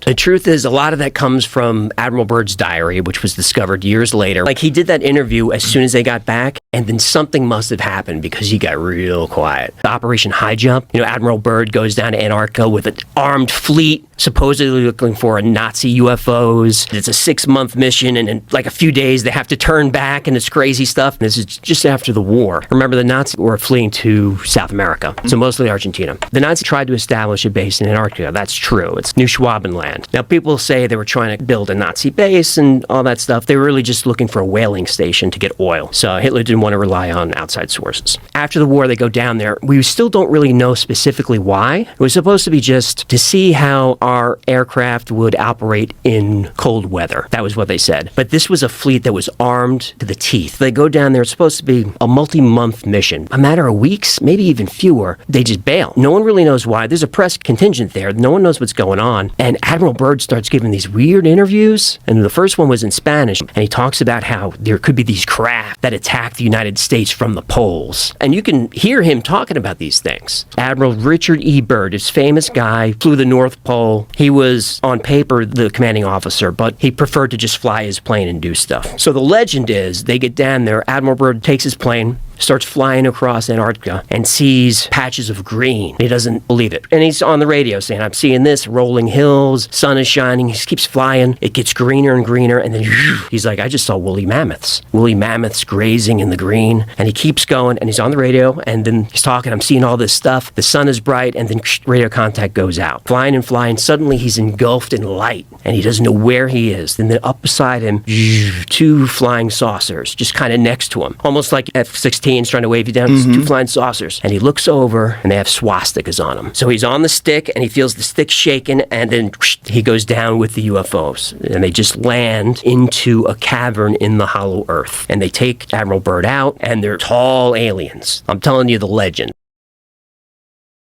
The truth is, a lot of that comes from Admiral Byrd's diary, which was discovered years later. Like, he did that interview as soon as they got back, and then something must have happened because he got real quiet. Operation High Jump, Admiral Byrd goes down to Antarctica with an armed fleet, supposedly looking for Nazi UFOs. It's a 6-month mission, and in like a few days, they have to turn back, and it's crazy stuff. And this is just after the war. Remember, the Nazis were fleeing to South America, so mostly Argentina. The Nazis tried to establish a base in Antarctica. That's true. It's New Schwabenland. Now, people say they were trying to build a Nazi base and all that stuff. They were really just looking for a whaling station to get oil. So Hitler didn't want to rely on outside sources. After the war, they go down there. We still don't really know specifically why. It was supposed to be just to see how our aircraft would operate in cold weather. That was what they said. But this was a fleet that was armed to the teeth. They go down there. It's supposed to be a multi-month mission. A matter of weeks, maybe even fewer. They just bail. No one really knows why. There's a press contingent there. No one knows what's going on. And Admiral Byrd starts giving these weird interviews. And the first one was in Spanish. And he talks about how there could be these craft that attack the United States from the poles. And you can hear him talking about these things. Admiral Richard E. Byrd, this famous guy, flew the North Pole. He was, on paper, the commanding officer, but he preferred to just fly his plane and do stuff. So the legend is, they get down there, Admiral Byrd takes his plane, starts flying across Antarctica and sees patches of green. He doesn't believe it. And he's on the radio saying, I'm seeing this, rolling hills, sun is shining. He just keeps flying. It gets greener and greener. And then he's like, I just saw woolly mammoths. Woolly mammoths grazing in the green. And he keeps going and he's on the radio and then he's talking, I'm seeing all this stuff. The sun is bright and then radio contact goes out. Flying and flying. Suddenly he's engulfed in light and he doesn't know where he is. And then up beside him, 2 flying saucers just kind of next to him. Almost like F-16 trying to wave you down. 2 flying saucers. And he looks over and they have swastikas on them. So he's on the stick and he feels the stick shaking and then he goes down with the UFOs. And they just land into a cavern in the hollow earth. And they take Admiral Byrd out and they're tall aliens. I'm telling you the legend.